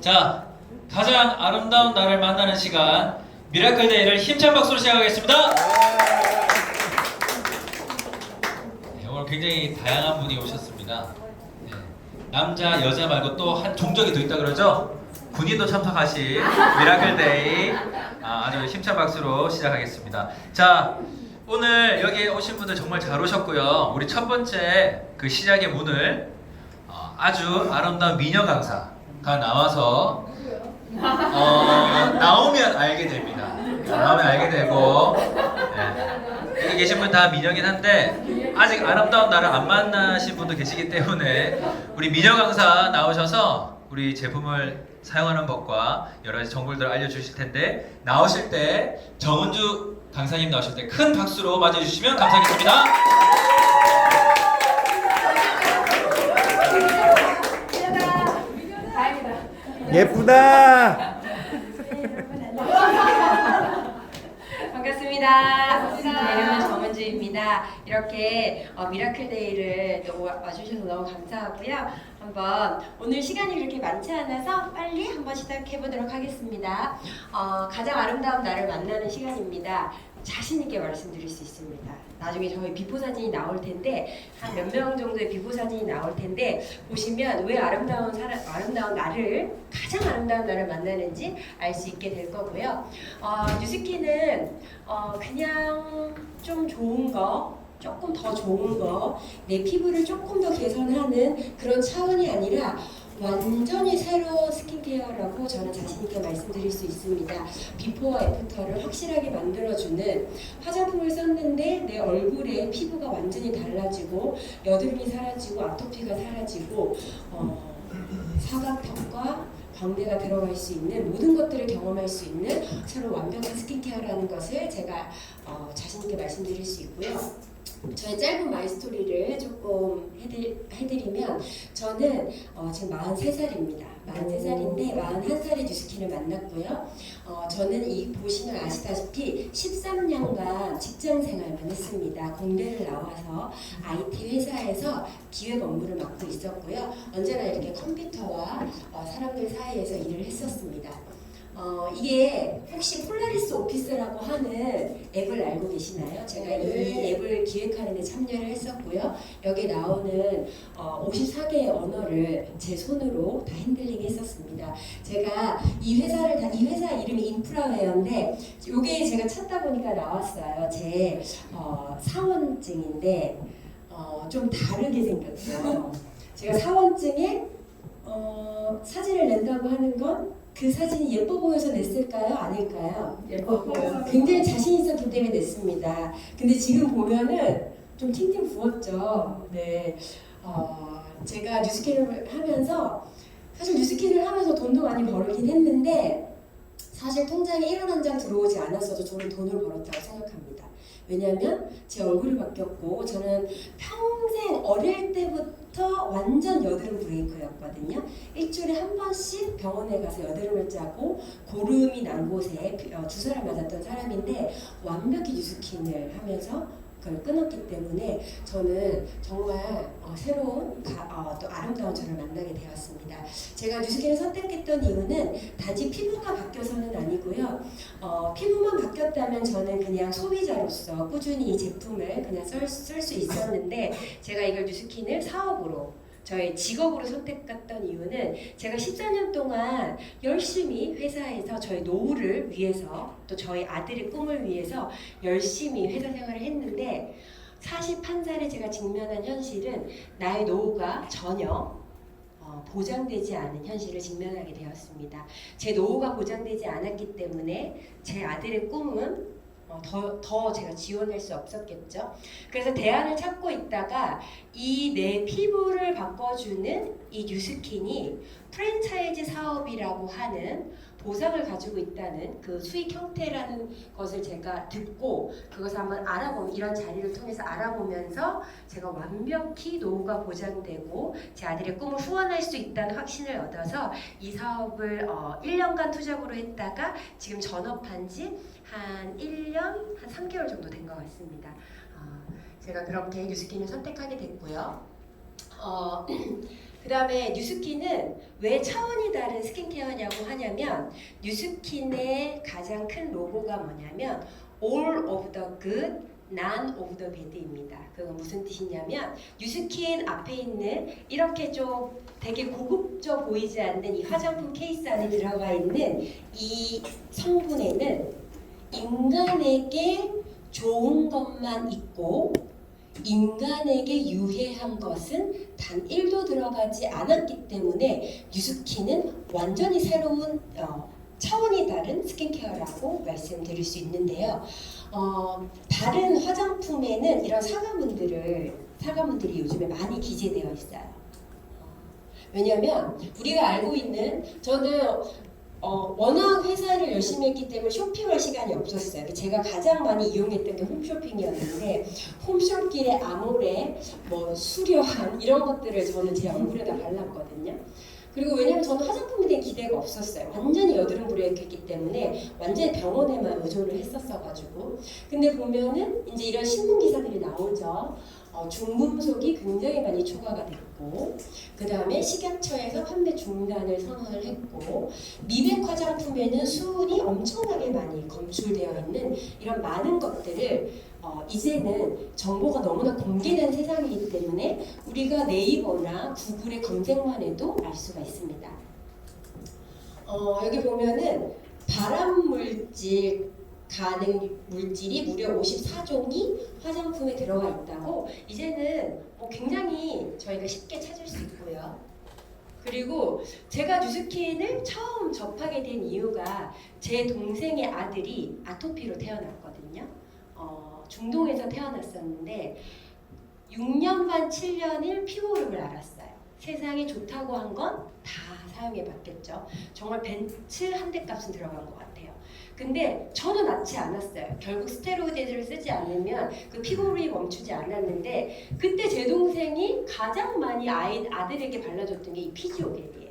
자, 가장 아름다운 나를 만나는 시간 미라클 데이를 힘찬 박수로 시작하겠습니다. 네, 오늘 굉장히 다양한 분이 오셨습니다. 네, 남자, 여자 말고 또 한 종족이 더 있다 그러죠? 군인도 참석하신 미라클 데이 아주 힘찬 박수로 시작하겠습니다. 자, 오늘 여기 오신 분들 정말 잘 오셨고요. 우리 첫 번째 그 시작의 문을 아주 아름다운 미녀 강사가 나와서 나오면 알게 됩니다. 나오면 알게 되고, 네. 여기 계신 분 다 미녀긴 한데 아직 아름다운 나를 안 만나신 분도 계시기 때문에 우리 미녀 강사 나오셔서 우리 제품을 사용하는 법과 여러 가지 정보들을 알려주실 텐데, 나오실 때 정은주 강사님 나오실 때 큰 박수로 맞이해주시면 감사하겠습니다. 예쁘다. 반갑습니다. 제 이름은 정은주입니다. 이렇게 미라클 데이를 와주셔서 너무 감사하고요. 한번 오늘 시간이 그렇게 많지 않아서 빨리 한번 시작해 보도록 하겠습니다. 가장 아름다운 나를 만나는 시간입니다. 자신 있게 말씀드릴 수 있습니다. 나중에 저희 비포 사진이 나올 텐데 한 몇 명 정도의 비포 사진이 나올 텐데 보시면 왜 아름다운 나를 가장 아름다운 나를 만나는지 알 수 있게 될 거고요. 뉴스킨은 그냥 좀 좋은 거, 조금 더 좋은 거, 내 피부를 조금 더 개선하는 그런 차원이 아니라 완전히 새로운 스킨케어라고 저는 자신있게 말씀드릴 수 있습니다. 비포와 애프터를 확실하게 만들어주는 화장품을 썼는데 내 얼굴에 피부가 완전히 달라지고 여드름이 사라지고 아토피가 사라지고 사각턱과 광대가 들어갈 수 있는 모든 것들을 경험할 수 있는 새로 완벽한 스킨케어라는 것을 제가 자신있게 말씀드릴 수 있고요. 저의 짧은 마이스토리를 조금 해드리면 저는 지금 43살입니다. 43살인데 41살에 뉴스킨을 만났고요. 저는 보시면 아시다시피 13년간 직장생활만 했습니다. 공대를 나와서 IT 회사에서 기획 업무를 맡고 있었고요. 언제나 이렇게 컴퓨터와 사람들 사이에서 일을 했었습니다. 이게 혹시 폴라리스 오피스라고 하는 앱을 알고 계시나요? 제가 이 앱을 기획하는 데 참여를 했었고요. 여기 나오는 54개의 언어를 제 손으로 다 핸들링 했었습니다. 제가 이 회사 이름이 인프라웨어인데 이게 제가 찾다 보니까 나왔어요. 제 사원증인데 좀 다르게 생겼죠. 제가 사원증에 사진을 낸다고 하는 건 그 사진이 예뻐 보여서 냈을까요? 아닐까요? 예뻐 보여서. 굉장히 자신 있었기 때문에 냈습니다. 근데 지금 보면은 좀 팅팅 부었죠. 네. 제가 뉴스킨을 하면서 사실 뉴스킨을 하면서 돈도 많이 벌긴 했는데 사실 통장에 1원 한 장 들어오지 않았어도 저는 돈을 벌었다고 생각합니다. 왜냐하면 제 얼굴이 바뀌었고 저는 평생 어릴 때부터 완전 여드름 브레이커였거든요. 일주일에 한 번씩 병원에 가서 여드름을 짜고 고름이 난 곳에 주사를 맞았던 사람인데 완벽히 뉴스킨을 하면서 그걸 끊었기 때문에 저는 정말 새로운 또 아름다운 저를 만나게 되었습니다. 제가 뉴스킨을 선택했던 이유는 단지 피부가 바뀌어서는 아니고요. 피부만 바뀌었다면 저는 그냥 소비자로서 꾸준히 이 제품을 그냥 쓸 수 있었는데 제가 이걸 뉴스킨을 사업으로 저의 직업으로 선택했던 이유는 제가 14년 동안 열심히 회사에서 저희 노후를 위해서 또 저희 아들의 꿈을 위해서 열심히 회사 생활을 했는데 41살에 제가 직면한 현실은 나의 노후가 전혀 보장되지 않은 현실을 직면하게 되었습니다. 제 노후가 보장되지 않았기 때문에 제 아들의 꿈은 더 제가 지원할 수 없었겠죠. 그래서 대안을 찾고 있다가 이 내 피부를 바꿔주는 이 뉴스킨이 프랜차이즈 사업이라고 하는 보상을 가지고 있다는 그 수익 형태라는 것을 제가 듣고 그것을 한번 알아보면 이런 자리를 통해서 알아보면서 제가 완벽히 노후가 보장되고 제 아들의 꿈을 후원할 수 있다는 확신을 얻어서 이 사업을 1년간 투잡으로 했다가 지금 전업한 지 한 1년, 한 3개월 정도 된 것 같습니다. 제가 그렇게 뉴스킨을 선택하게 됐고요. 그 다음에 뉴스킨은 왜 차원이 다른 스킨케어냐고 하냐면 뉴스킨의 가장 큰 로고가 뭐냐면 All of the good, none of the bad입니다. 그건 무슨 뜻이냐면 뉴스킨 앞에 있는 이렇게 좀 되게 고급져 보이지 않는 이 화장품 케이스 안에 들어가 있는 이 성분에는 인간에게 좋은 것만 있고 인간에게 유해한 것은 단 1도 들어가지 않았기 때문에 뉴스킨은 완전히 새로운 차원이 다른 스킨케어라고 말씀드릴 수 있는데요. 다른 화장품에는 이런 사과문들이 요즘에 많이 기재되어 있어요. 왜냐하면 우리가 알고 있는 저는 워낙 회사를 열심히 했기 때문에 쇼핑할 시간이 없었어요. 제가 가장 많이 이용했던 게 홈쇼핑이었는데 홈쇼핑의 아모레, 뭐 수려한 이런 것들을 저는 제 얼굴에다 발랐거든요. 그리고 왜냐면 저는 화장품에 대한 기대가 없었어요. 완전히 여드름부리였기 때문에 완전히 병원에만 의존을 했었어가지고. 근데 보면은 이제 이런 신문 기사들이 나오죠. 중금속이 굉장히 많이 초과가 됐고, 그 다음에 식약처에서 판매 중단을 선언을 했고, 미백 화장품에는 수은이 엄청나게 많이 검출되어 있는 이런 많은 것들을 이제는 정보가 너무나 공개된 세상이기 때문에 우리가 네이버나 구글의 검색만 해도 알 수가 있습니다. 여기 보면은 발암물질 가능 물질이 무려 54종이 화장품에 들어가 있다고 이제는 굉장히 저희가 쉽게 찾을 수 있고요. 그리고 제가 뉴스킨을 처음 접하게 된 이유가 제 동생의 아들이 아토피로 태어났거든요. 중동에서 태어났었는데 6년 반 7년을 피부오름을 앓았어요. 세상에 좋다고 한 건 다 사용해 봤겠죠. 정말 벤츠 한 대 값은 들어간 것 같아요. 근데 저는 낫지 않았어요. 결국 스테로이드를 쓰지 않으면 그 피부오름이 멈추지 않았는데 그때 제 동생이 가장 많이 아들에게 발라줬던 게 이 피지오겔이에요.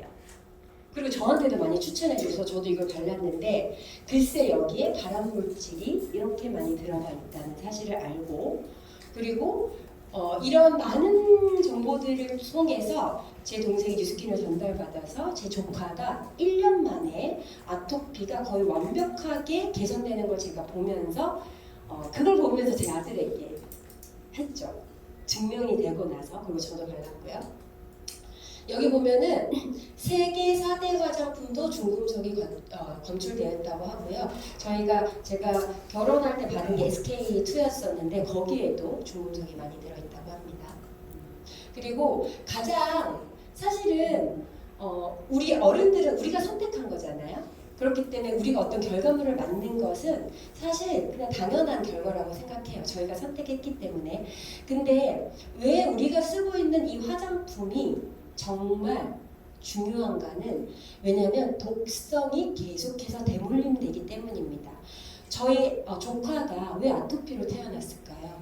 그리고 저한테도 많이 추천해줘서 저도 이걸 발랐는데 글쎄 여기에 발암물질이 이렇게 많이 들어가 있다는 사실을 알고 그리고 이런 많은 정보들을 통해서 제 동생이 뉴스킨을 전달받아서 제 조카가 1년 만에 아토피가 거의 완벽하게 개선되는 걸 제가 보면서 그걸 보면서 제 아들에게 했죠. 증명이 되고 나서 그리고 저도 발랐고요. 여기 보면은 세계 4대 화장품도 중금속이 검출되었다고 하고요. 제가 결혼할 때 받은 게 SK2였었는데 거기에도 중금속이 많이 들어있다고 합니다. 그리고 가장 사실은 우리 어른들은 우리가 선택한 거잖아요. 그렇기 때문에 우리가 어떤 결과물을 만든 것은 사실 그냥 당연한 결과라고 생각해요. 저희가 선택했기 때문에. 근데 왜 우리가 쓰고 있는 이 화장품이 정말 중요한가는 왜냐하면 독성이 계속해서 대물림되기 때문입니다. 저희 조카가 왜 아토피로 태어났을까요?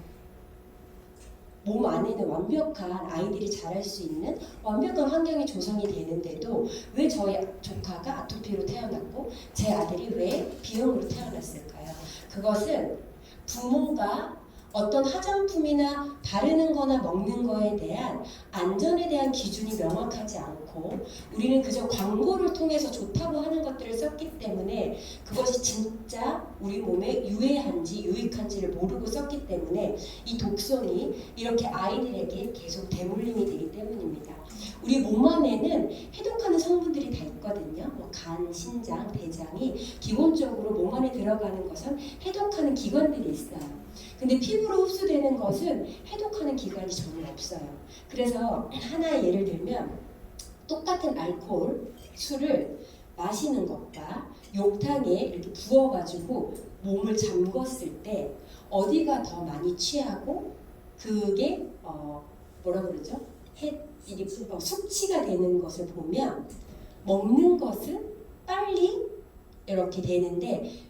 몸 안에는 완벽한 아이들이 자랄 수 있는 완벽한 환경이 조성이 되는데도 왜 저희 조카가 아토피로 태어났고 제 아들이 왜 B형으로 태어났을까요? 그것은 부모가 어떤 화장품이나 바르는 거나 먹는 거에 대한 안전에 대한 기준이 명확하지 않고 우리는 그저 광고를 통해서 좋다고 하는 것들을 썼기 때문에 그것이 진짜 우리 몸에 유해한지 유익한지를 모르고 썼기 때문에 이 독성이 이렇게 아이들에게 계속 대물림이 되기 때문입니다. 우리 몸 안에는 해독하는 성분들이 다 있거든요. 간, 신장, 대장이 기본적으로 몸 안에 들어가는 것은 해독하는 기관들이 있어요. 근데 피부로 흡수되는 것은 해독하는 기관이 전혀 없어요. 그래서 하나의 예를 들면 똑같은 알코올, 술을 마시는 것과 욕탕에 이렇게 부어가지고 몸을 잠궜을 때 어디가 더 많이 취하고 그게 뭐라 그러죠? 숙취가 되는 것을 보면 먹는 것은 빨리 이렇게 되는데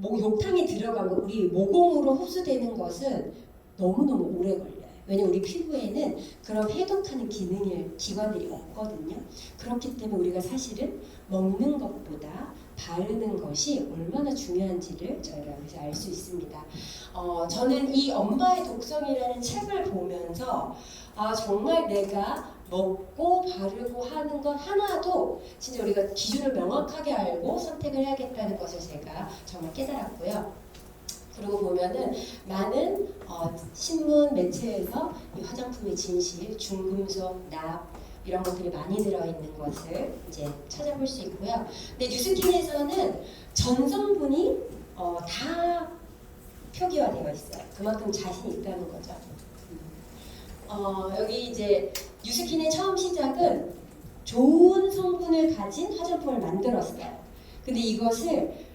욕탕에 들어간 거 우리 모공으로 흡수되는 것은 너무너무 오래 걸려요. 왜냐면 우리 피부에는 그런 해독하는 기관들이 없거든요. 그렇기 때문에 우리가 사실은 먹는 것보다 바르는 것이 얼마나 중요한지를 저희가 여기서 알 수 있습니다. 저는 이 엄마의 독성이라는 책을 보면서 정말 내가 먹고 바르고 하는 것 하나도 진짜 우리가 기준을 명확하게 알고 선택을 해야겠다는 것을 제가 정말 깨달았고요. 그리고 보면은 많은 신문 매체에서 이 화장품의 진실, 중금속, 납 이런 것들이 많이 들어있는 것을 이제 찾아볼 수 있고요. 근데 뉴스킨에서는 전 성분이 다 표기화되어 있어요. 그만큼 자신 있다는 거죠. 여기 이제 뉴스킨의 처음 시작은 좋은 성분을 가진 화장품을 만들었어요. 근데 이것을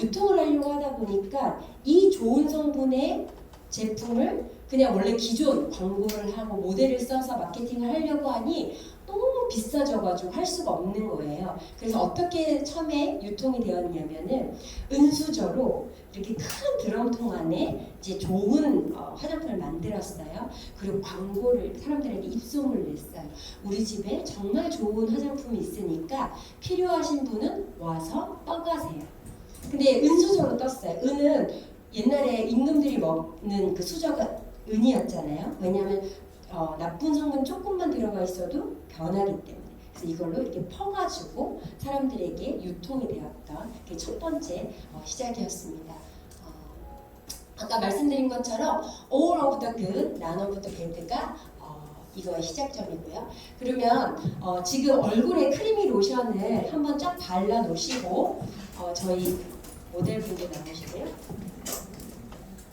유통을 하려고 하다 보니까 이 좋은 성분의 제품을 그냥 원래 기존 광고를 하고 모델을 써서 마케팅을 하려고 하니 너무 비싸져가지고 할 수가 없는 거예요. 그래서 어떻게 처음에 유통이 되었냐면은 은수저로 이렇게 큰 드럼통 안에 이제 좋은 화장품을 만들었어요. 그리고 광고를 사람들에게 입소문을 냈어요. 우리 집에 정말 좋은 화장품이 있으니까 필요하신 분은 와서 떠가세요. 근데 은수저로 떴어요. 은은 옛날에 임금들이 먹는 그 수저가 은이었잖아요. 왜냐하면 나쁜 성분 조금만 들어가 있어도 변하기 때문에. 그래서 이걸로 이렇게 퍼가지고 사람들에게 유통이 되었던 게 첫 번째 시작이었습니다. 아까 말씀드린 것처럼 All of the good, none of the bad가 이거의 시작점이고요. 그러면 지금 얼굴에 크리미 로션을 한번 쫙 발라 놓으시고 저희 모델분들 나오시고요.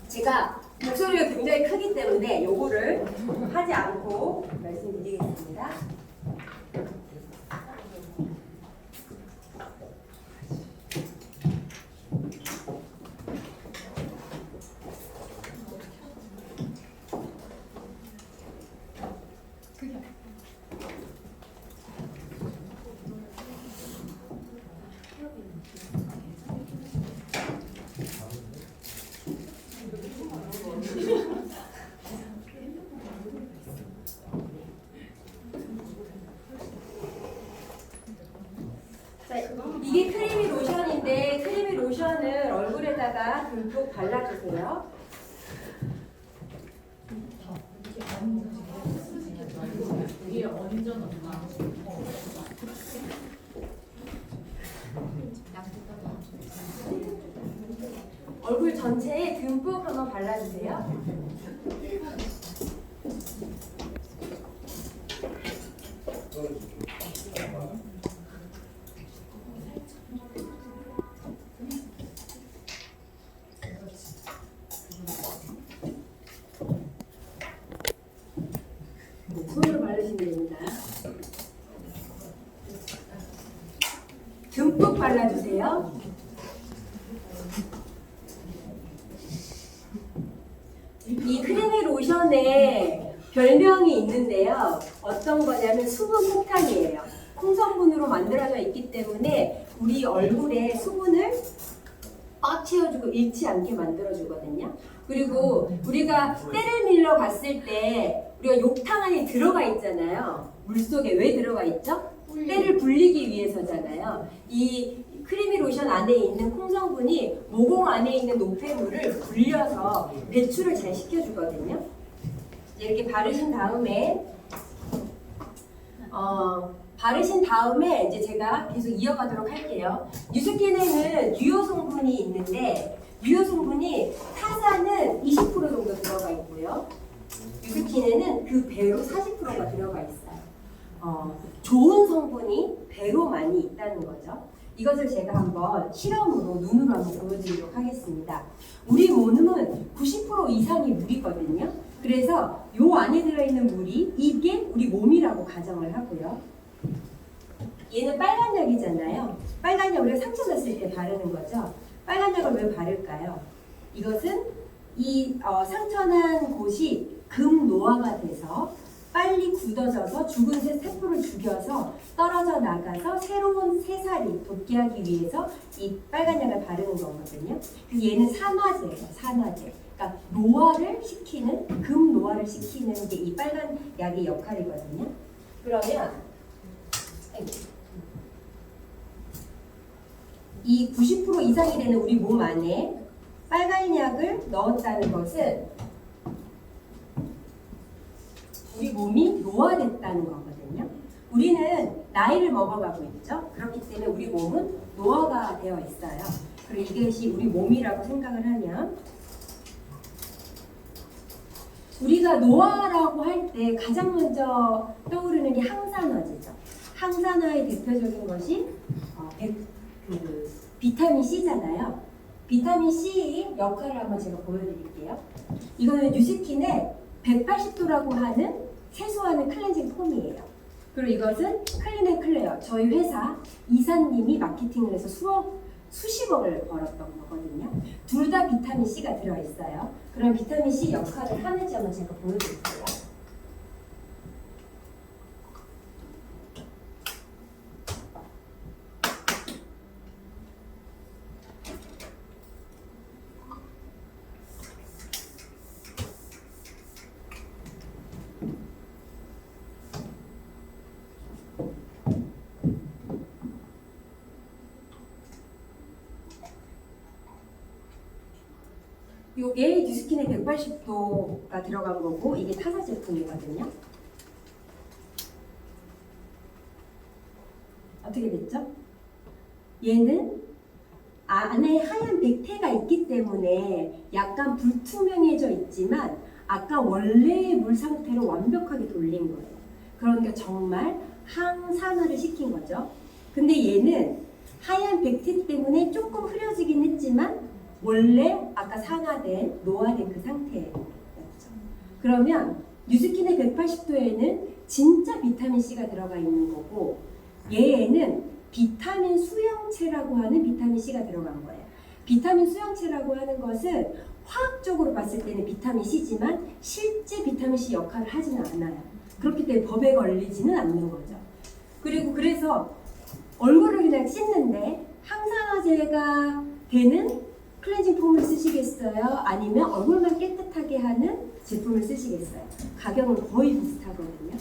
제가 목소리가 굉장히 크기 때문에 요거를 하지 않고 말씀드리겠습니다. 이게 크리미 로션인데 크리미 로션을 얼굴에다가 듬뿍 발라주세요. 얼굴 전체에 듬뿍 한번 발라주세요. 손으로 바르시면 됩니다. 듬뿍 발라주세요. 이 크리미 로션에 별명이 있는데요. 어떤 거냐면 수분 폭탄이에요. 콩성분으로 만들어져 있기 때문에 우리 얼굴에 수분을 꽉 채워주고 잃지 않게 만들어주거든요. 그리고 우리가 때를 밀러 갔을 때 우리가 욕탕 안에 들어가 있잖아요. 물속에 왜 들어가 있죠? 때를 불리기 위해서잖아요. 이 크리미 로션 안에 있는 콩성분이 모공 안에 있는 노폐물을 불려서 배출을 잘 시켜주거든요. 이렇게 바르신 다음에 이제 제가 계속 이어가도록 할게요. 뉴스킨에는 유효 성분이 있는데 유효 성분이 타산은 20% 정도 들어가 있고요. 뉴스킨에는 그 배로 40%가 들어가 있어요. 좋은 성분이 배로 많이 있다는 거죠. 이것을 제가 한번 실험으로 눈으로 한번 보여드리도록 하겠습니다. 우리 몸은 90% 이상이 물이거든요. 그래서 요 안에 들어있는 물이 이게 우리 몸이라고 가정을 하고요. 얘는 빨간 약이잖아요. 빨간 약 우리가 상처 났을 때 바르는 거죠. 빨간 약을 왜 바를까요? 이것은 이 상처난 곳이 금노화가 돼서 빨리 굳어져서 죽은 세포를 죽여서 떨어져 나가서 새로운 새살이 돋게 하기 위해서 이 빨간 약을 바르는 거거든요. 얘는 산화제예요. 산화제. 그러니까 노화를 시키는, 금 노화를 시키는 게 이 빨간 약의 역할이거든요. 그러면 이 90% 이상이 되는 우리 몸 안에 빨간 약을 넣었다는 것은 우리 몸이 노화됐다는 거거든요. 우리는 나이를 먹어가고 있죠. 그렇기 때문에 우리 몸은 노화가 되어 있어요. 그리고 이것이 우리 몸이라고 생각을 하면 우리가 노화라고 할 때 가장 먼저 떠오르는 게 항산화제죠. 항산화의 대표적인 것이 비타민 C잖아요. 비타민 C 역할을 한번 제가 보여드릴게요. 이거는 뉴스킨의 180도라고 하는 세수하는 클렌징 폼이에요. 그리고 이것은 클린앤클레어, 저희 회사 이사님이 마케팅을 해서 수십억을 벌었던 거거든요. 둘 다 비타민 C가 들어있어요. 그럼 비타민 C 역할을 하는 점을 제가 보여드릴게요. 이게 뉴스킨의 180도가 들어간 거고 이게 타사 제품이거든요. 어떻게 됐죠? 얘는 안에 하얀 백태가 있기 때문에 약간 불투명해져 있지만 아까 원래의 물 상태로 완벽하게 돌린 거예요. 그러니까 정말 항산화를 시킨 거죠. 근데 얘는 하얀 백태 때문에 조금 흐려지긴 했지만 원래 아까 산화된, 노화된 그 상태였죠. 그러면 뉴스킨의 180도에는 진짜 비타민 C가 들어가 있는 거고 얘에는 비타민 수용체라고 하는 비타민 C가 들어간 거예요. 비타민 수용체라고 하는 것은 화학적으로 봤을 때는 비타민 C지만 실제 비타민 C 역할을 하지는 않아요. 그렇기 때문에 법에 걸리지는 않는 거죠. 그리고 그래서 얼굴을 그냥 씻는데 항산화제가 되는 클렌징 폼을 쓰시겠어요? 아니면 얼굴만 깨끗하게 하는 제품을 쓰시겠어요? 가격은 거의 비슷하거든요.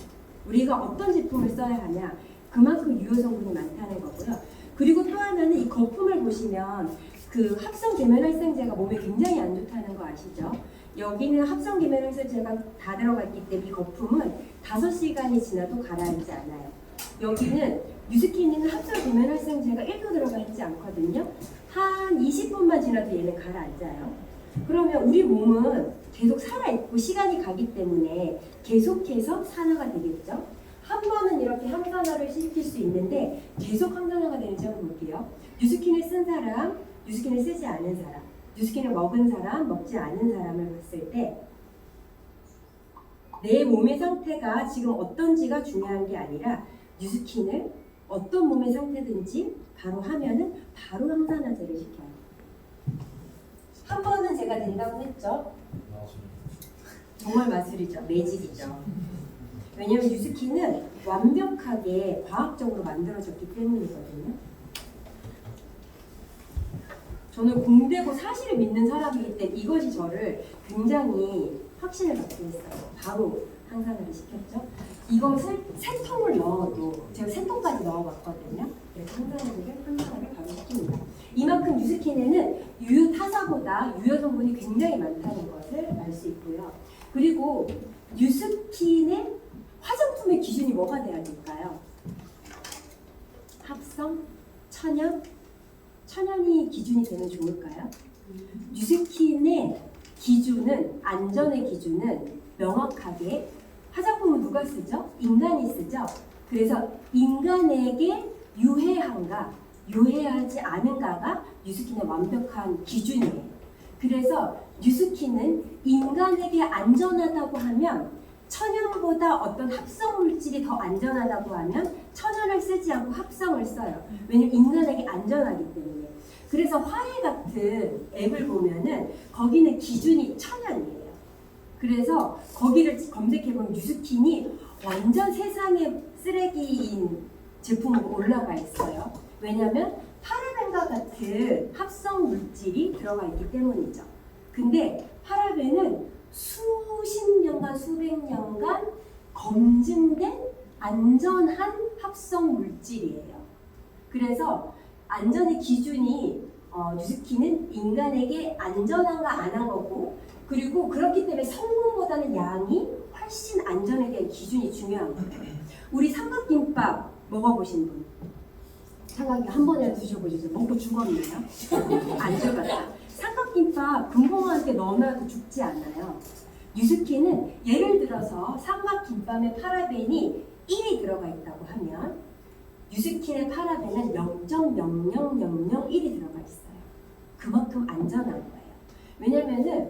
우리가 어떤 제품을 써야 하냐? 그만큼 유효 성분이 많다는 거고요. 그리고 또 하나는 이 거품을 보시면 그 합성 계면활성제가 몸에 굉장히 안 좋다는 거 아시죠? 여기는 합성 계면활성제가 다 들어가 있기 때문에 이 거품은 5시간이 지나도 가라앉지 않아요. 여기는 뉴스킨에는 합성 계면활성제가 1도 들어가 있지 않거든요. 한 20분만 지나도 얘는 가라앉아요. 그러면 우리 몸은 계속 살아있고 시간이 가기 때문에 계속해서 산화가 되겠죠. 한 번은 이렇게 항산화를 시킬 수 있는데 계속 항산화가 되는지 한번 볼게요. 뉴스킨을 쓴 사람, 뉴스킨을 쓰지 않은 사람, 뉴스킨을 먹은 사람, 먹지 않은 사람을 봤을 때 내 몸의 상태가 지금 어떤지가 중요한 게 아니라 뉴스킨을 어떤 몸의 상태든지 바로 하면은 바로 항산화제를 시켜요. 한 번은 제가 된다고 했죠. 정말 마술이죠. 매직이죠. 왜냐하면 뉴스킨은 완벽하게 과학적으로 만들어졌기 때문이거든요. 저는 공대고 사실을 믿는 사람이기 때문에 이것이 저를 굉장히 확신을 갖게 했어요. 바로 항산화를 시켰죠. 이것을 3통을 넣어도 제가 3통까지 넣어봤거든요. 그래서 항산화를 바로 시킵니다. 이만큼 뉴스킨에는 유효 타사보다 유효 성분이 굉장히 많다는 것을 알 수 있고요. 그리고 뉴스킨의 화장품의 기준이 뭐가 돼야 될까요? 합성, 천연, 천연이 기준이 되면 좋을까요? 뉴스킨의 기준은, 안전의 기준은 명확하게 화장품은 누가 쓰죠? 인간이 쓰죠. 그래서 인간에게 유해한가, 유해하지 않은가가 뉴스킨의 완벽한 기준이에요. 그래서 뉴스킨은 인간에게 안전하다고 하면 천연보다 어떤 합성 물질이 더 안전하다고 하면 천연을 쓰지 않고 합성을 써요. 왜냐면 인간에게 안전하기 때문에. 그래서 화해 같은 앱을 보면은 거기는 기준이 천연이에요. 그래서 거기를 검색해보면 뉴스킨이 완전 세상의 쓰레기인 제품으로 올라가 있어요. 왜냐면 파라벤과 같은 합성 물질이 들어가 있기 때문이죠. 근데 파라벤은 수십 년간 수백 년간 검증된 안전한 합성 물질이에요. 그래서 안전의 기준이 뉴스킨은 인간에게 안전한가 안 한 거고, 그리고 그렇기 때문에 성분보다는 양이 훨씬 안전에 대한 기준이 중요한 거예요. 우리 삼각김밥 먹어보신 분? 삼각김밥 한 번이라도 드셔보시죠. 먹고 죽었네요. 안 죽었다. 삼각김밥 금붕어한테 넣어놔도 죽지 않아요. 뉴스킨은 예를 들어서 삼각김밥에 파라벤이 1이 들어가 있다고 하면 뉴스킨의 파라벤은 0.00001이 들어가 있어요. 그만큼 안전한 거예요. 왜냐면은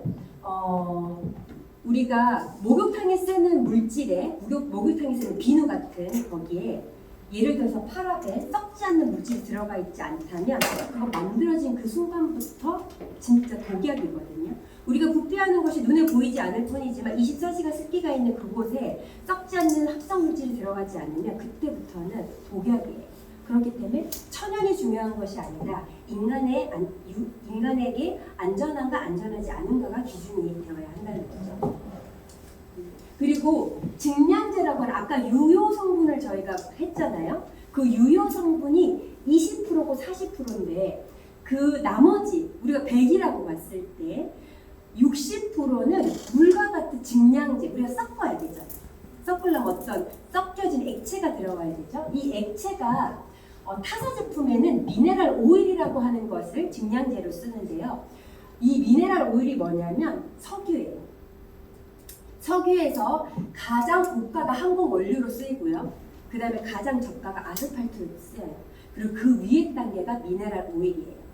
우리가 목욕탕에 쓰는 물질에 목욕탕에 쓰는 비누 같은 거기에 예를 들어서 파라벤, 썩지 않는 물질이 들어가 있지 않다면 그거 만들어진 그 순간부터 진짜 독약이거든요. 우리가 부패하는 것이 눈에 보이지 않을 뿐이지만 24시간 습기가 있는 그곳에 썩지 않는 합성 물질이 들어가지 않으면 그때부터는 독약이에요. 그렇기 때문에 천연이 중요한 것이 아니라 인간에게 안전한가 안전하지 않은가가 기준이 되어야 한다는 거죠. 그리고 증량제라고 하는 아까 유효 성분을 저희가 했잖아요. 그 유효 성분이 20%고 40%인데 그 나머지 우리가 100이라고 봤을 때 60%는 물과 같은 증량제, 우리가 섞어야 되죠. 섞으려면 어떤 섞여진 액체가 들어가야 되죠. 이 액체가 타사 제품에는 미네랄 오일이라고 하는 것을 증량제로 쓰는데요. 이 미네랄 오일이 뭐냐면 석유예요. 석유에서 가장 고가가 항공 원료로 쓰이고요. 그 다음에 가장 저가가 아스팔트로 쓰여요. 그리고 그 위에 단계가 미네랄 오일이에요.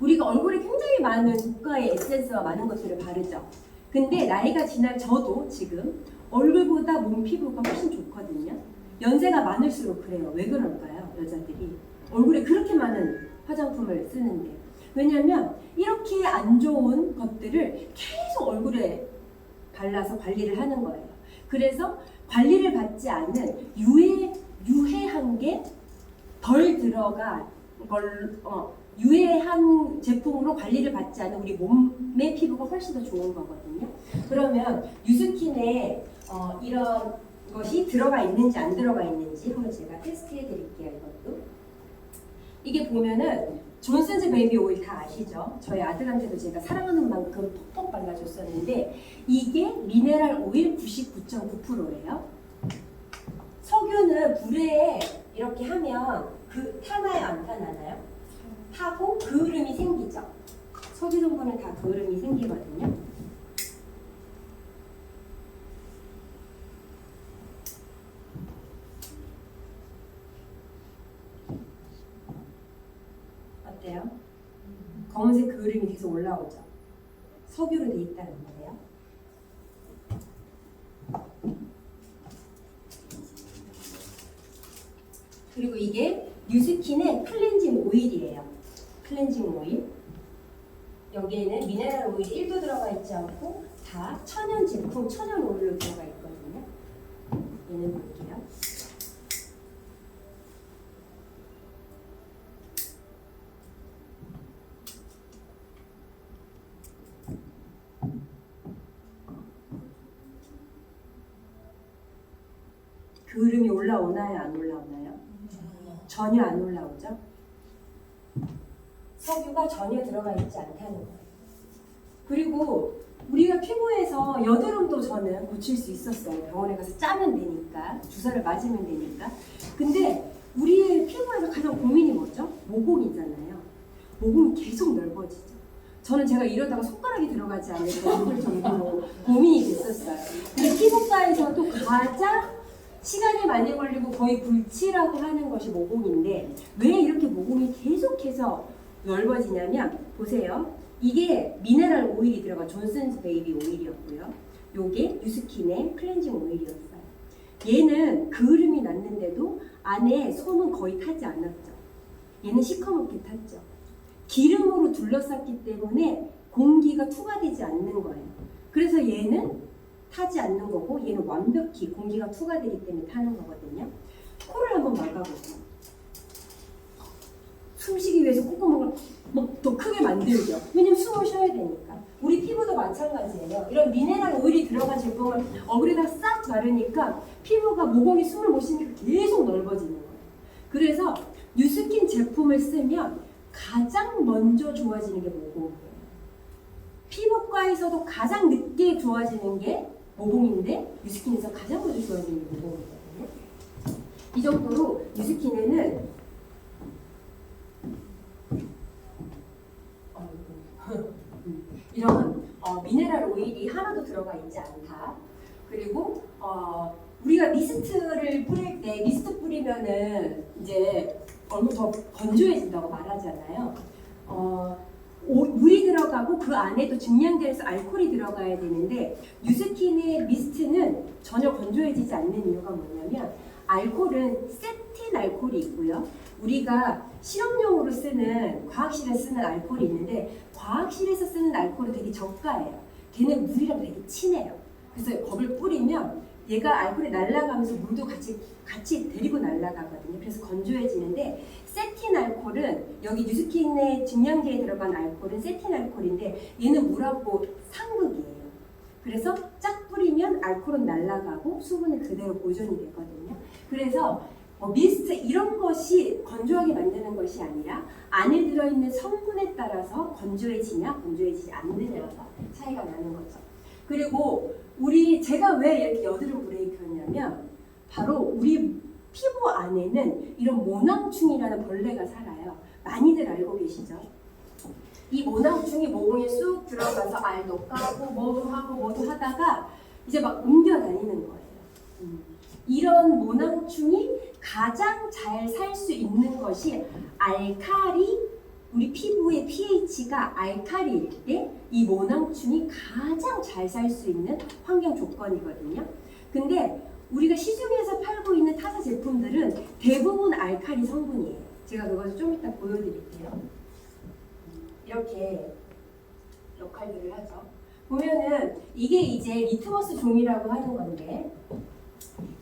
우리가 얼굴에 굉장히 많은 고가의 에센스와 많은 것들을 바르죠. 근데 나이가 지난 저도 지금 얼굴보다 몸 피부가 훨씬 좋거든요. 연세가 많을수록 그래요. 왜 그럴까요? 여자들이 얼굴에 그렇게 많은 화장품을 쓰는데. 왜냐면 이렇게 안 좋은 것들을 계속 얼굴에 발라서 관리를 하는 거예요. 그래서 관리를 받지 않은 유해한 게 덜 들어간 걸 유해한 제품으로 관리를 받지 않은 우리 몸의 피부가 훨씬 더 좋은 거거든요. 그러면 뉴스킨에 이런 것이 들어가 있는지 안 들어가 있는지 한번 제가 테스트해 드릴게요. 이것도 이게 보면은 존슨즈 베이비 오일 다 아시죠? 저희 아들한테도 제가 사랑하는 만큼 톡톡 발라줬었는데 이게 미네랄 오일 99.9%예요. 석유는 불에 이렇게 하면 그 타나요 안 타나요? 타고 그을음이 생기죠. 석유 성분은 다 그을음이 생기거든요. 어때요? 검은색 그을음이 계속 올라오죠. 석유로 돼 있다는 거예요. 그리고 이게 뉴스킨의 클렌징 오일이에요. 클렌징 오일. 여기에는 미네랄 오일이 1도 들어가 있지 않고 다 천연 제품, 천연 오일로 들어가 있거든요. 얘는 볼게요. 그을음이 올라오나요? 안 올라오나요? 전혀 안 올라오죠? 석유가 전혀 들어가 있지 않다는 거예요. 그리고 우리가 피부에서 여드름도 저는 고칠 수 있었어요. 병원에 가서 짜면 되니까, 주사를 맞으면 되니까. 근데 우리의 피부에서 가장 고민이 뭐죠? 모공이잖아요. 모공이 계속 넓어지죠. 저는 제가 이러다가 손가락이 들어가지 않을까 싶을 정도로 고민이 됐었어요. 근데 피부과에서도 가장 시간이 많이 걸리고 거의 불치라고 하는 것이 모공인데 왜 이렇게 모공이 계속해서 넓어지냐면 보세요. 이게 미네랄 오일이 들어간 존슨즈 베이비 오일이었고요. 요게 뉴스킨의 클렌징 오일이었어요. 얘는 그을음이 났는데도 안에 솜은 거의 타지 않았죠. 얘는 시커멓게 탔죠. 기름으로 둘러쌌기 때문에 공기가 투과되지 않는 거예요. 그래서 얘는 타지 않는 거고 얘는 완벽히 공기가 투과되기 때문에 타는 거거든요. 코를 한번 막아보세요. 숨쉬기 위해서 콧구멍을 더 크게 만들죠. 왜냐면 숨을 쉬어야 되니까. 우리 피부도 마찬가지예요. 이런 미네랄 오일이 들어간 제품을 얼굴에다 싹 바르니까 피부가 모공이 숨을 못 쉬니까 계속 넓어지는 거예요. 그래서 뉴스킨 제품을 쓰면 가장 먼저 좋아지는 게 모공이에요. 피부과에서도 가장 늦게 좋아지는 게 모공인데 뉴스킨에서 가장 먼저 좋아지는 게 모공이거든요. 이 정도로 뉴스킨에는 이런 미네랄 오일이 하나도 들어가 있지 않다. 그리고 우리가 미스트를 뿌릴 때 미스트 뿌리면은 이제 얼굴 더 건조해진다고 말하잖아요. 물이 들어가고 그 안에도 증량제에서 알코올이 들어가야 되는데 뉴스킨의 미스트는 전혀 건조해지지 않는 이유가 뭐냐면 알코올은 세틴 알코올이 있고요. 우리가 실험용으로 쓰는 과학실에 쓰는 알코올이 있는데 과학실에서 쓰는 알코올은 되게 저가예요. 걔는 물이랑 되게 친해요. 그래서 거기를 뿌리면 얘가 알코올이 날아가면서 물도 같이 데리고 날아가거든요. 그래서 건조해지는데 세틴 알코올은 여기 뉴스킨의 증량제에 들어간 알코올은 세틴 알코올인데 얘는 물하고 상극이에요. 그래서 쫙 뿌리면 알코올은 날아가고 수분은 그대로 보존이 되거든요. 그래서 미스트 이런 것이 건조하게 만드는 것이 아니라 안에 들어있는 성분에 따라서 건조해지냐 건조해지지 않느냐가 차이가 나는 거죠. 그리고 제가 왜 이렇게 여드름 브레이크였냐면 바로 우리 피부 안에는 이런 모낭충이라는 벌레가 살아요. 많이들 알고 계시죠? 이 모낭충이 모공에 쑥 들어가서 알도 까고 뭐도 하고 뭐도 하다가 이제 막 옮겨 다니는 거예요. 이런 모낭충이 가장 잘 살 수 있는 것이 우리 피부의 pH가 알칼리일 때 이 모낭충이 가장 잘 살 수 있는 환경 조건이거든요. 근데 우리가 시중에서 팔고 있는 타사 제품들은 대부분 알칼리 성분이에요. 제가 그것을 좀 이따 보여드릴게요. 이렇게 역할들을 하죠. 보면은 이게 이제 리트머스 종이라고 하는 건데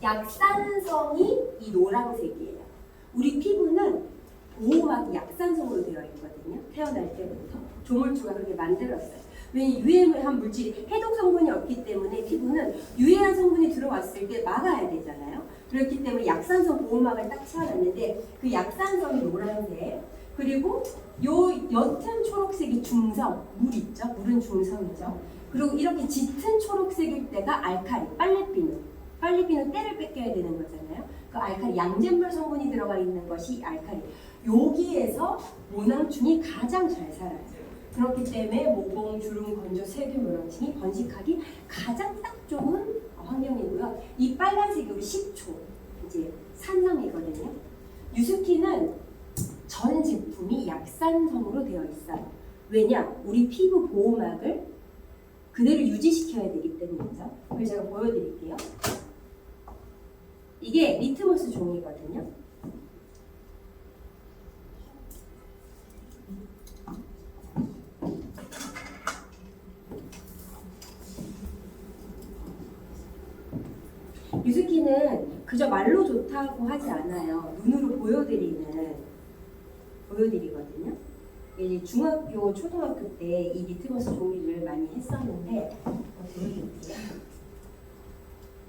약산성이 이 노란색이에요. 우리 피부는 보호막이 약산성으로 되어 있거든요. 태어날 때부터 조물주가 그렇게 만들었어요. 왜냐면 유해한 물질이 해독 성분이 없기 때문에 피부는 유해한 성분이 들어왔을 때 막아야 되잖아요. 그렇기 때문에 약산성 보호막을 딱 채워놨는데 그 약산성이 노란색, 그리고 요 옅은 초록색이 중성, 물 있죠? 물은 중성이죠. 그리고 이렇게 짙은 초록색일 때가 알칼리, 빨래비누 때를 뺏겨야 되는 거잖아요. 그 알칼리, 양잿물 성분이 들어가 있는 것이 알칼리. 여기에서 모낭충이 가장 잘 살아요. 그렇기 때문에 모공, 주름, 건조, 세균, 모낭충이 번식하기 가장 딱 좋은 환경이고요. 이 빨간색이 우리 식초, 이제 산성이거든요. 뉴스킨은 전 제품이 약산성으로 되어 있어요. 왜냐? 우리 피부 보호막을 그대로 유지시켜야 되기 때문이죠. 그래서 제가 보여드릴게요. 이게 리트머스 종이거든요. 뉴스킨은 그저 말로 좋다고 하지 않아요. 눈으로 보여드리거든요. 이제 중학교, 초등학교 때 이 리트머스 종이를 많이 했었는데 보여드릴게요.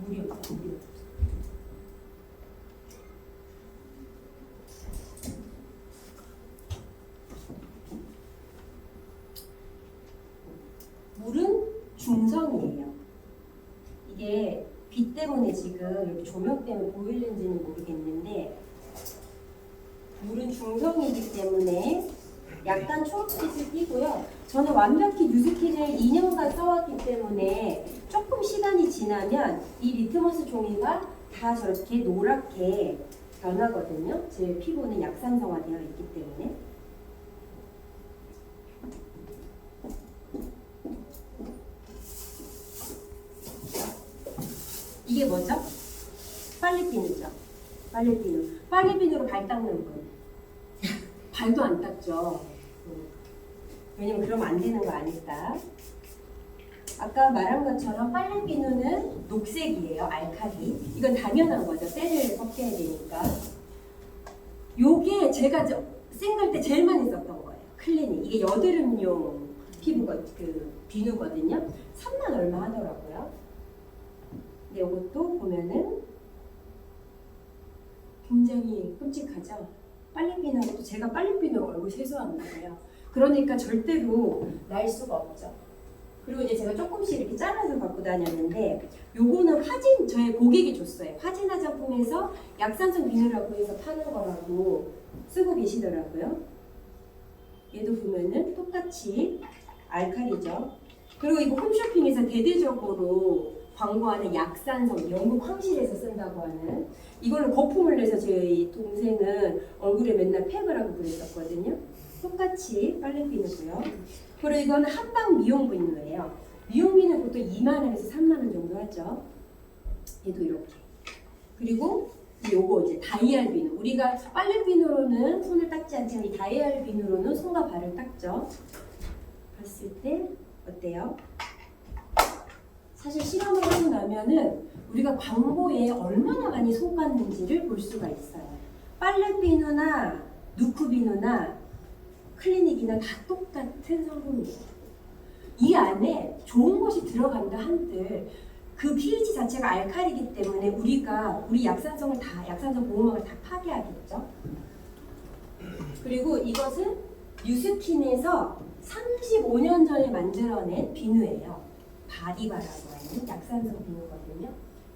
물이 없어. 물은 중성이에요. 이게 빛 때문에 지금 여기 조명 때문에 보이는지는 모르겠는데 물은 중성이기 때문에 약간 초록빛을 띠고요. 저는 완벽히 뉴스킨을 2년간 써왔기 때문에 조금 시간이 지나면 이 리트머스 종이가 다 저렇게 노랗게 변하거든요. 제 피부는 약산성화되어 있기 때문에. 이게 뭐죠? 빨래비누죠. 빨래비누로 발 닦는 분. 발도 안 닦죠. 왜냐면 그러면 안 되는 거 아니까. 아까 말한 것처럼 빨래비누는 녹색이에요. 알칼리. 이건 당연한 거죠. 때를 섞여야 되니까. 요게 제가 싱글 때 제일 많이 썼던 거예요. 클리닉. 이게 여드름용 피부가 비누거든요. 3만 얼마 하더라고요. 근데 이것도 보면은 굉장히 끔찍하죠. 빨래비누하고 제가 빨래비누로 얼굴 세수하는 거예요. 그러니까 절대로 날 수가 없죠. 그리고 이제 제가 조금씩 이렇게 잘라서 갖고 다녔는데 요거는 화진, 저희 고객이 줬어요. 화진 화장품에서 약산성 비누라고 해서 파는 거라고 쓰고 계시더라고요. 얘도 보면은 똑같이 알칼리죠. 그리고 이거 홈쇼핑에서 대대적으로 광고하는 약산성, 영국 황실에서 쓴다고 하는 이거는 거품을 내서 저희 동생은 얼굴에 맨날 팩을 하고 그랬었거든요. 똑같이 빨래비누고요. 그리고 이거는 한방 미용 비누예요. 미용 비누 보통 2만 원에서 3만 원 정도 하죠. 얘도 이렇게. 그리고 요거 이제 다이알 비누. 우리가 빨래 비누로는 손을 닦지 않지만 이 다이알 비누로는 손과 발을 닦죠. 봤을 때 어때요? 사실 실험을 하고 나면은 우리가 광고에 얼마나 많이 속았는지를 볼 수가 있어요. 빨래 비누나 누크 비누나 클리닉이나 다 똑같은 성분이에요. 이 안에 좋은 것이 들어간다 한들 그 pH 자체가 알칼리이기 때문에 우리 약산성 보호막을 다 파괴하겠죠. 그리고 이것은 뉴스킨에서 35년 전에 만들어낸 비누예요. 바디바라고 하는 약산성 비누거든요.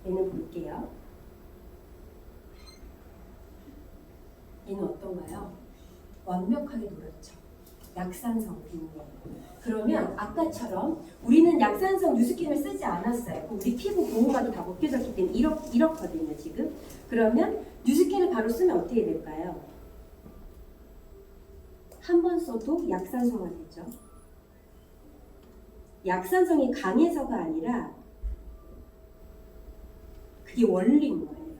얘는 볼게요. 얘는 어떤가요? 완벽하게 노랗죠. 약산성 비누예요. 그러면 아까처럼 우리는 약산성 뉴스킨을 쓰지 않았어요. 우리 피부 보호막이 다 벗겨졌기 때문에 이렇거든요 지금. 그러면 뉴스킨을 바로 쓰면 어떻게 될까요? 한 번 써도 약산성화 되죠. 약산성이 강해서가 아니라 그게 원리인 거예요.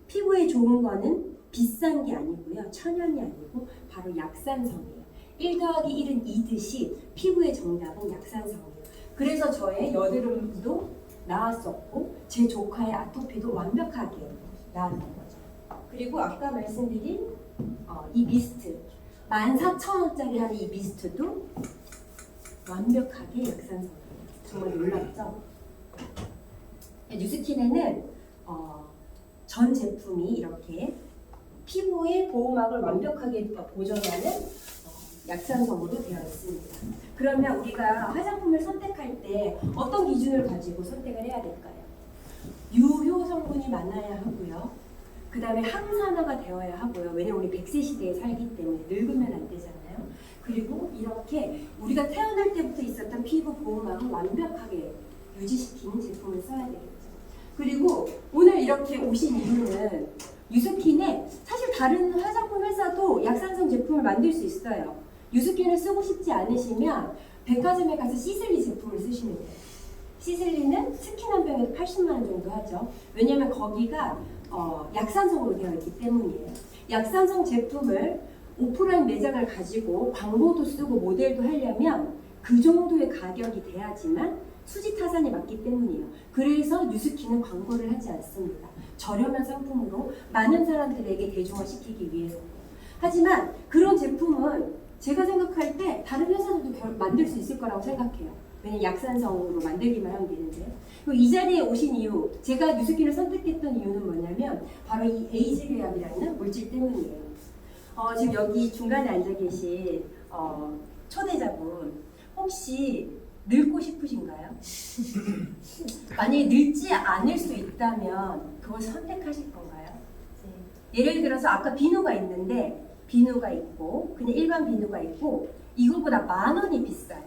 피부에 좋은 거는 비싼 게 아니고요. 천연이 아니고 바로 약산성이에요. 1 더하기 1은 2듯이 피부의 정답은 약산성이에요. 그래서 저의 여드름도 나았었고 제 조카의 아토피도 완벽하게 나았던 거죠. 그리고 아까 말씀드린 이 미스트 14,000원짜리 하는 이 미스트도 완벽하게 약산성이에요. 정말 놀랍죠? 뉴스킨에는 전 제품이 이렇게 피부의 보호막을 완벽하게 보존하는 약산성으로 되어 있습니다. 그러면 우리가 화장품을 선택할 때 어떤 기준을 가지고 선택을 해야 될까요? 유효 성분이 많아야 하고요. 그 다음에 항산화가 되어야 하고요. 왜냐면 우리 100세 시대에 살기 때문에 늙으면 안 되잖아요. 그리고 이렇게 우리가 태어날 때부터 있었던 피부 보호막을 완벽하게 유지시키는 제품을 써야 되겠죠. 그리고 오늘 이렇게 오신 이유는 뉴스킨에 사실 다른 화장품 회사도 약산성 제품을 만들 수 있어요. 뉴스킨을 쓰고 싶지 않으시면 백화점에 가서 시슬리 제품을 쓰시면 돼요. 시슬리는 스킨 한 병에 80만 원 정도 하죠. 왜냐하면 거기가 약산성으로 되어 있기 때문이에요. 약산성 제품을 오프라인 매장을 가지고 광고도 쓰고 모델도 하려면 그 정도의 가격이 돼야지만 수지 타산이 맞기 때문이에요. 그래서 뉴스킨은 광고를 하지 않습니다. 저렴한 상품으로 많은 사람들에게 대중화시키기 위해서. 하지만 그런 제품은 제가 생각할 때 다른 회사들도 만들 수 있을 거라고 생각해요. 왜냐면 약산성으로 만들기만 하면 되는데. 이 자리에 오신 이유, 제가 뉴스킨을 선택했던 이유는 뭐냐면 바로 이 에이즈리압이라는 물질 때문이에요. 지금 여기 중간에 앉아 계신 초대자분 혹시 늙고 싶으신가요? 만약에 늙지 않을 수 있다면 그걸 선택하실 건가요? 네. 예를 들어서 아까 비누가 있는데 비누가 있고 그냥 일반 비누가 있고 이거보다 10,000원이 비싸요.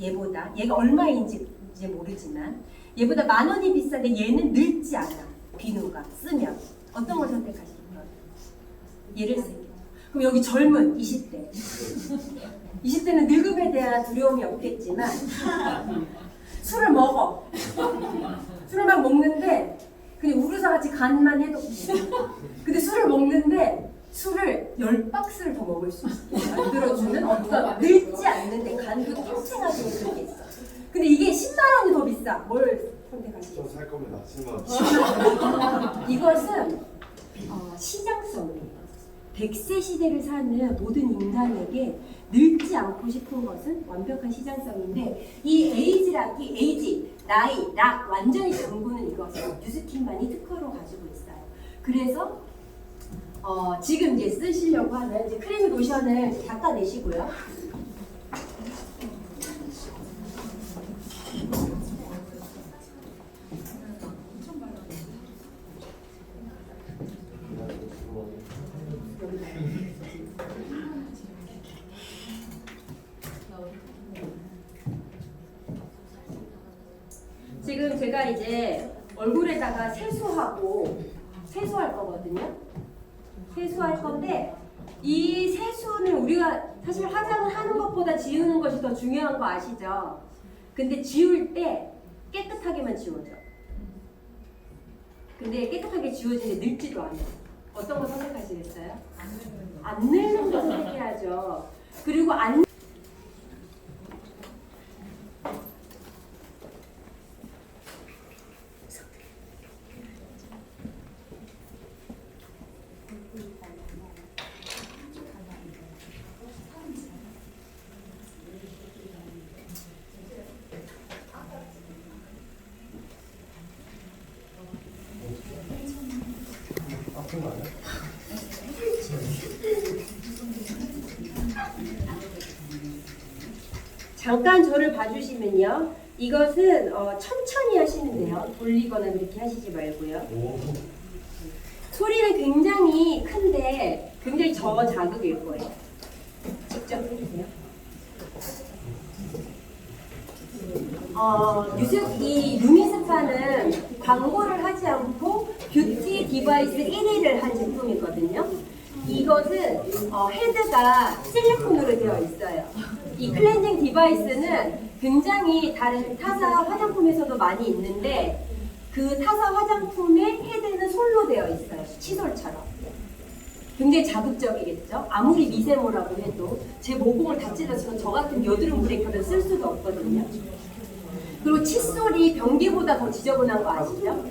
얘보다. 얘가 얼마인지 이제 모르지만 얘보다 10,000원이 비싼데 얘는 늙지 않아. 비누가 쓰면 어떤 걸 선택하실 거예요? 얘를 쓸게요. 그럼 여기 젊은 20대 20대는 늙음에 대한 두려움이 없겠지만 술을 먹어. 술을 막 먹는데 그냥 우르사같이 간만 해도 근데 술을 먹는데 술을 10박스를 더 먹을 수 있게 만들어주는 어떤 늙지 않는데 간도 탱탱하게 그런 게 있어. 근데 이게 10만 원이 더 비싸. 뭘 선택하시죠? 좀 살 겁니다. 10만 원. 이것은 시장성이에요. 100세 시대를 사는 모든 인간에게 늙지 않고 싶은 것은 완벽한 시장성인데 이 에이지, 나이, 락 완전히 잠그는 이것을 뉴스킨만이 특허로 가지고 있어요. 그래서 지금 이제 쓰시려고 하는 이제 크림 로션을 닦아내시고요. 지금 제가 이제 얼굴에다가 세수할 거거든요. 세수할 건데 이 세수는 우리가 사실 화장을 하는 것보다 지우는 것이 더 중요한 거 아시죠? 근데 지울 때 깨끗하게만 지워져. 근데 깨끗하게 지워지는데 늙지도 않아요. 어떤 거 선택하시겠어요? 안 늙는 거 선택해야죠. 그리고 안 잠깐 저를 봐주시면요. 이것은 천천히 하시면 돼요. 돌리거나 그렇게 하시지 말고요. 소리는 굉장히 큰데 굉장히 저자극일 거예요. 직접 해주세요. 이 루미스파는 광고를 하지 않고 뷰티 디바이스 1위를 한 제품이거든요. 이것은 헤드가 실리콘으로 되어 있어요. 이 클렌징 디바이스는 굉장히 다른 타사 화장품에서도 많이 있는데 그 타사 화장품의 헤드는 솔로 되어 있어요. 칫솔처럼. 굉장히 자극적이겠죠? 아무리 미세모라고 해도 제 모공을 다 찔러서 저 같은 여드름 브레이커를 쓸 수가 없거든요. 그리고 칫솔이 변기보다 더 지저분한 거 아시죠?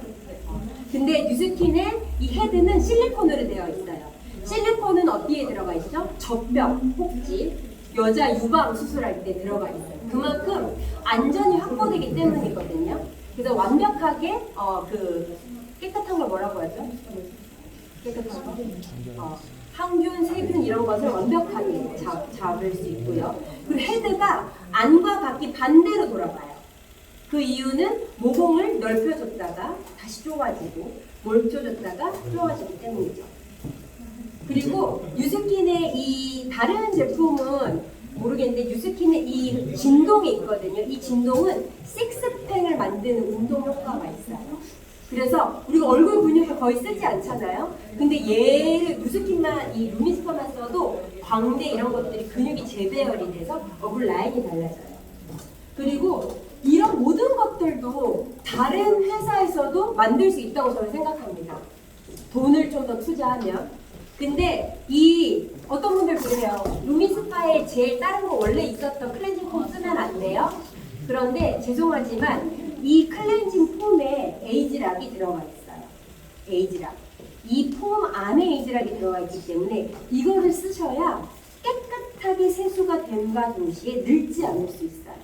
근데 뉴스킨의 이 헤드는 실리콘으로 되어 있어요. 실리콘은 어디에 들어가 있죠? 젖병, 혹지, 여자 유방 수술할 때 들어가 있어요. 그만큼 안전이 확보되기 때문이거든요. 그래서 완벽하게 깨끗한 걸 뭐라고 하죠? 깨끗한 거? 항균, 세균 이런 것을 완벽하게 잡을 수 있고요. 그리고 헤드가 안과 바퀴 반대로 돌아가요. 그 이유는 모공을 넓혀줬다가 다시 좁아지고 넓혀줬다가 좁아지기 때문이죠. 그리고 뉴스킨의 이 다른 제품은 모르겠는데 뉴스킨의 이 진동이 있거든요. 이 진동은 식스팩을 만드는 운동 효과가 있어요. 그래서 우리가 얼굴 근육을 거의 쓰지 않잖아요. 근데 얘를 뉴스킨만 이 루미스파만 써도 광대 이런 것들이 근육이 재배열이 돼서 얼굴 라인이 달라져요. 그리고 이런 모든 것들도 다른 회사에서도 만들 수 있다고 저는 생각합니다. 돈을 좀 더 투자하면. 근데 어떤 분들 그래요. 루미스파에 제일 다른 거 원래 있었던 클렌징 폼 쓰면 안 돼요? 그런데 죄송하지만 이 클렌징 폼에 에이지락이 들어가 있어요. 에이지락. 이 폼 안에 에이지락이 들어가 있기 때문에 이거를 쓰셔야 깨끗하게 세수가 됨과 동시에 늙지 않을 수 있어요.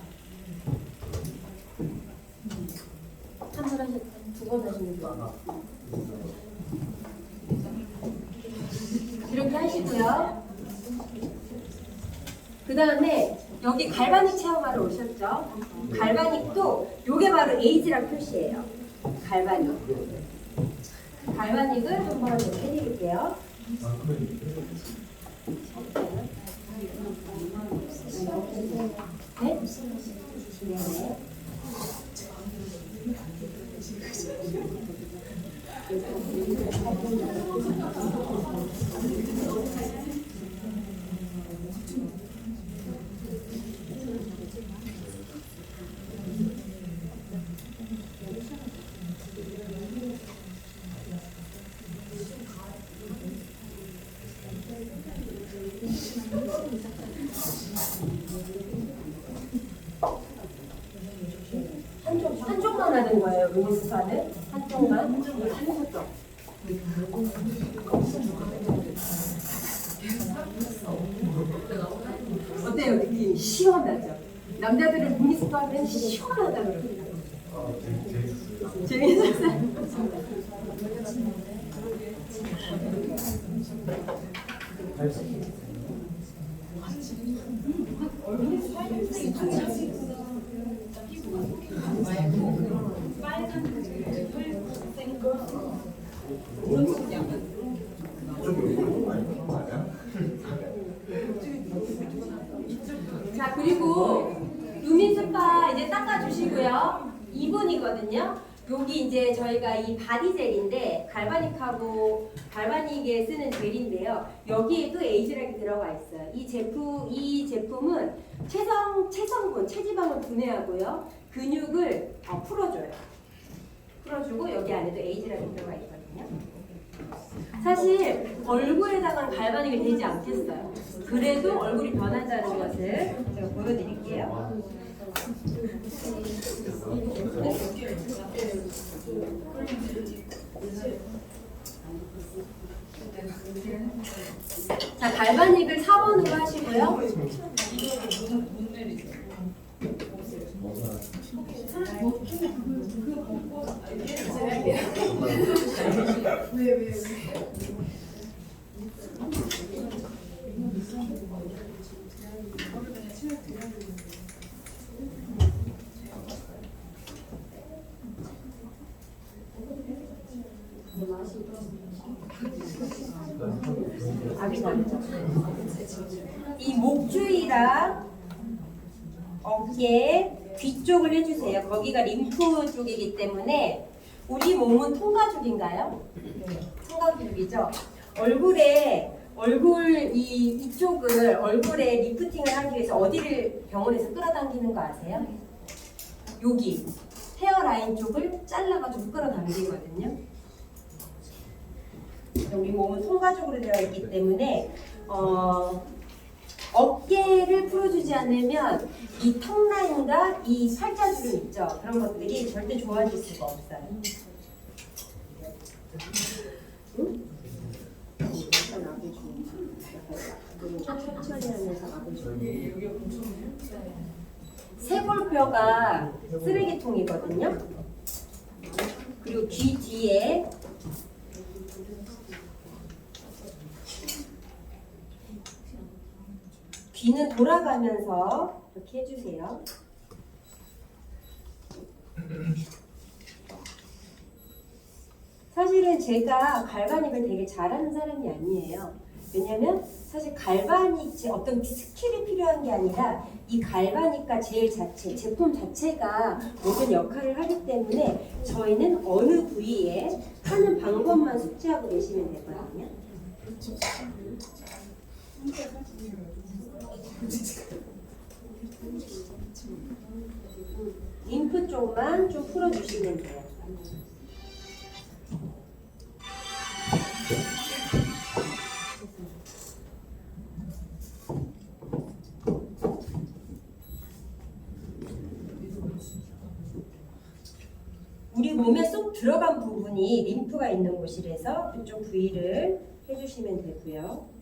한 번 하셨죠? 두 번 하시는 거. 이렇게 하시고요. 그 다음에 여기 갈바닉 체험하러 오셨죠? 갈바닉도 요게 바로 에이지락 표시예요. 갈바닉. 갈바닉을 한번 해드릴게요. 네? 네. 한쪽만 하는 거예요. 루미스파는 한쪽만. 한쪽. 시원하죠. 남자들은 눈이 스파하면 시원하다 그러거든요. 재밌었어요. 자, 그리고 루미 스파 이제 닦아주시고요. 2분이거든요. 여기 이제 저희가 이 바디젤인데 갈바닉에 쓰는 젤인데요. 여기에도 에이즈락이 들어가 있어요. 이 제품은 체성분, 체지방을 분해하고요. 근육을 풀어줘요. 풀어주고 여기 안에도 에이즈락이 들어가 있거든요. 사실 얼굴에다가는 갈바닉이 되지 않겠어요. 그래도 얼굴이 변한다는 것을 제가 보여드릴게요. 자, 갈바닉을 4번으로 하시고요. 이 목 주위랑 어깨 뒤쪽을 해주세요. 거기가 림프 쪽이기 때문에 우리 몸은 통가죽인가요? 통가죽이죠. 이쪽을 얼굴에 리프팅을 하기 위해서 어디를 병원에서 끌어당기는 거 아세요? 여기 헤어라인 쪽을 잘라가지고 끌어당기거든요. 우리 몸은 통가죽으로 되어 있기 때문에 어깨를 풀어주지 않으면 이 턱라인과 이 팔자주름 있죠. 그런 것들이 절대 좋아질 수가 없어요. 천천히 하면서 쇄골뼈가 쓰레기통이거든요. 그리고 귀 뒤에 귀는 돌아가면서 이렇게 해주세요. 사실은 제가 갈바닉을 되게 잘하는 사람이 아니에요. 왜냐면 사실 갈바닉 어떤 스킬이 필요한 게 아니라 이 갈바닉과 젤 자체, 제품 자체가 모든 역할을 하기 때문에 저희는 어느 부위에 하는 방법만 숙지하고 계시면 되거든요. 림프 쪽만 좀 풀어주시면 돼요. 우리 몸에 쏙 들어간 부분이 림프가 있는 곳이라서 그쪽 부위를 해주시면 되고요.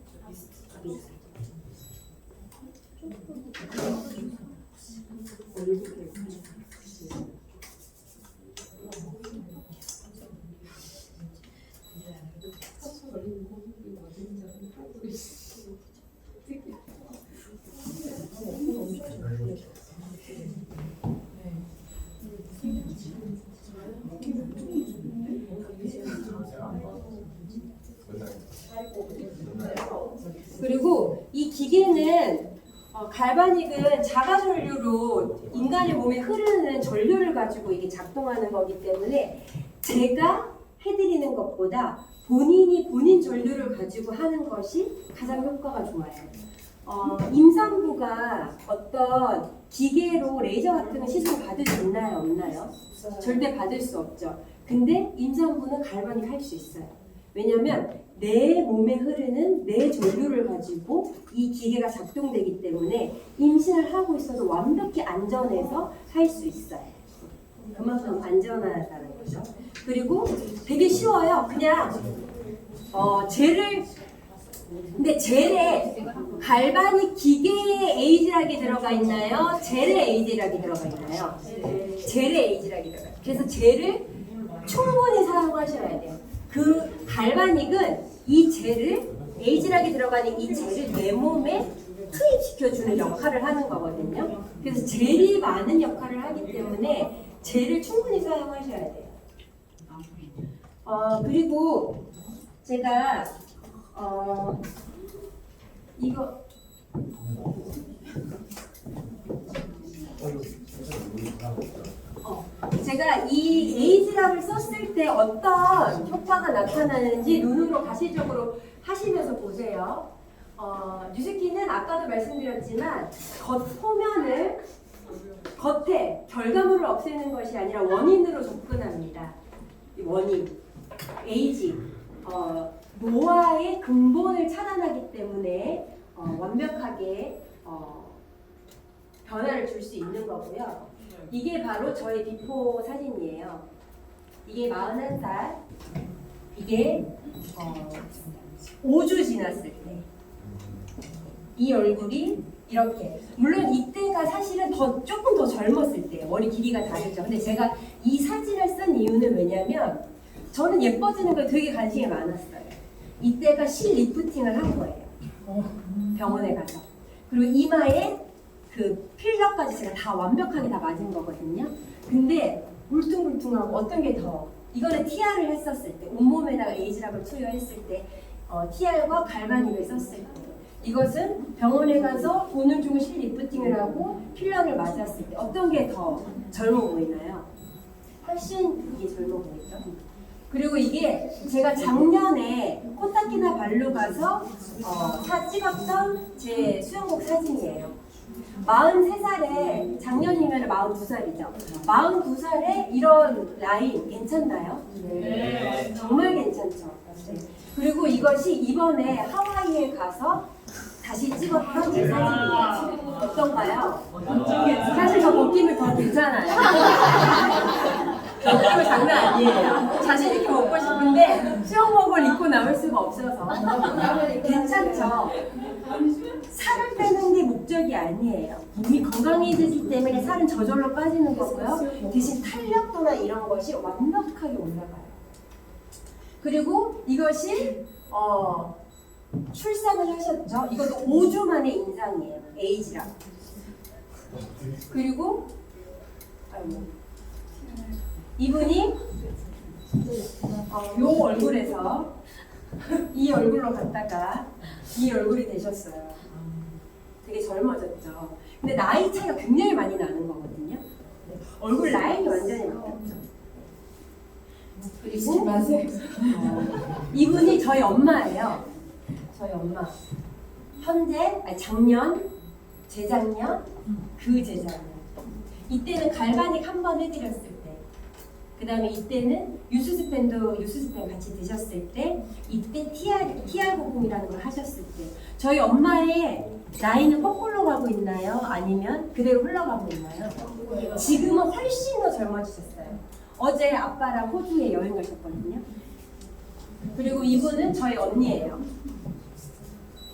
그리고 이 기계는 갈바닉은 자가전류로 인간의 몸에 흐르는 전류를 가지고 이게 작동하는 거기 때문에 제가 해드리는 것보다 본인 전류를 가지고 하는 것이 가장 효과가 좋아요. 임산부가 어떤 기계로 레이저 같은 시술 받을 수 있나요? 없나요? 절대 받을 수 없죠. 근데 임산부는 갈바닉 할 수 있어요. 왜냐하면 내 몸에 흐르는 내 전류를 가지고 이 기계가 작동되기 때문에 임신을 하고 있어도 완벽히 안전해서 할 수 있어요. 그만큼 안전하다는 거죠. 그리고 되게 쉬워요. 그냥 젤을 근데 젤에 갈바닉 기계의 에이즈락이 들어가 있나요? 젤의 에이즈락이 들어가 있나요? 젤의 에이즈락이 들어가 있어요. 그래서 젤을 충분히 사용하셔야 돼요. 그 갈바닉은 이 젤을 에이즈락이 들어가는 이 젤을 내 몸에 투입시켜주는 역할을 하는 거거든요. 그래서 젤이 많은 역할을 하기 때문에 젤을 충분히 사용하셔야 돼요. 그리고 제가 이거 제가 이 에이즈락을 썼을 때 어떤 효과가 나타나는지 눈으로 가시적으로 하시면서 보세요. 뉴스킨은 아까도 말씀드렸지만 겉포면을 겉에 결과물을 없애는 것이 아니라 원인으로 접근합니다. 이 원인, 에이지, 노화의 근본을 차단하기 때문에 완벽하게 변화를 줄 수 있는 거고요. 이게 바로 저의 비포 사진이에요. 이게 41살, 이게 5주 지났을 때. 이 얼굴이 이렇게, 물론 이때가 사실은 조금 더 젊었을 때 머리 길이가 다르죠. 근데 제가 이 사진을 쓴 이유는 왜냐면 저는 예뻐지는 거에 되게 관심이 많았어요. 이때가 실 리프팅을 한 거예요. 병원에 가서. 그리고 이마에 그 필러까지 제가 다 완벽하게 다 맞은 거거든요. 근데 울퉁불퉁하고 어떤 게 더, 이거는 TR을 했었을 때, 온몸에다가 에이즈락을 투여했을 때, TR과 갈바닉을 썼을 때, 이것은 병원에 가서 돈을 주고 실 리프팅을 하고 필러를 맞았을 때 어떤 게 더 젊어 보이나요? 훨씬 이게 젊어 보이죠? 그리고 이게 제가 작년에 코타키나 발루 가서 찍었던 제 수영복 사진이에요. 43살에, 작년이면 42살이죠. 42살에 이런 라인 괜찮나요? 네. 정말 괜찮죠. 네. 그리고 이것이 이번에 하와이에 가서 다시 찍었던 제 사진이에요. 어떤가요? 사실 저 벗기면 더 괜찮아요. 이거 장난 아니에요. 자신 있게 먹고 싶은데 수영복을 입고 나올 수가 없어서. 괜찮죠? 살을 빼는 게 목적이 아니에요. 몸이 건강해지기 때문에 살은 저절로 빠지는 거고요. 대신 탄력도나 이런 것이 완벽하게 올라가요. 그리고 이것이 출산을 하셨죠. 이것도 5주 만의 인상이에요. 에이지랑. 그리고 이분이 요 얼굴에서 이 얼굴로 갔다가 이 얼굴이 되셨어요. 되게 젊어졌죠. 근데 나이 차이가 굉장히 많이 나는 거거든요. 얼굴 라인이 완전히 바뀌었죠. 그리고 이분이 저희 엄마예요. 저희 엄마. 현재, 작년, 재작년, 그 재작년. 이때는 갈바닉 한 번 해드렸을 때. 그 다음에 이때는 유스스펜 같이 드셨을 때, 이때 TR 고금이라는 걸 하셨을 때. 저희 엄마의 나이는 거꾸로 가고 있나요? 아니면 그대로 흘러가고 있나요? 지금은 훨씬 더 젊어지셨어요. 어제 아빠랑 호주에 여행 가셨거든요. 그리고 이분은 저희 언니예요.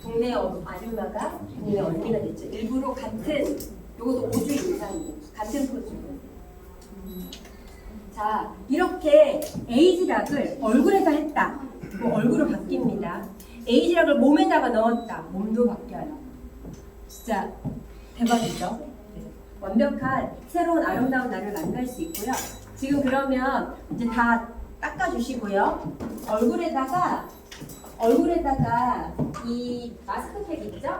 동네 아줌마가 동네 언니가 됐죠. 일부러 같은, 요것도 5주 인상이에요. 같은 포즈. 자, 이렇게 에이즈락을 얼굴에다 했다. 얼굴로 바뀝니다. 에이즈락을 몸에다가 넣었다. 몸도 바뀌어요. 진짜 대박이죠? 완벽한 새로운 아름다운 나를 만날 수 있고요. 지금 그러면 이제 다 닦아주시고요. 얼굴에다가 이 마스크팩 있죠?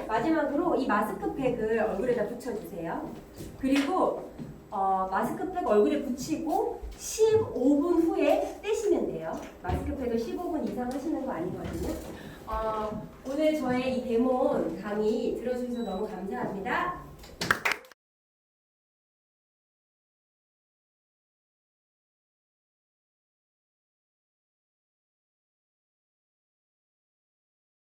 마지막으로 이 마스크팩을 얼굴에다 붙여주세요. 그리고 마스크팩 얼굴에 붙이고 15분 후에 떼시면 돼요. 마스크팩을 15분 이상 하시는 거 아니거든요. 오늘 저의 이 데몬 강의 들어주셔서 너무 감사합니다.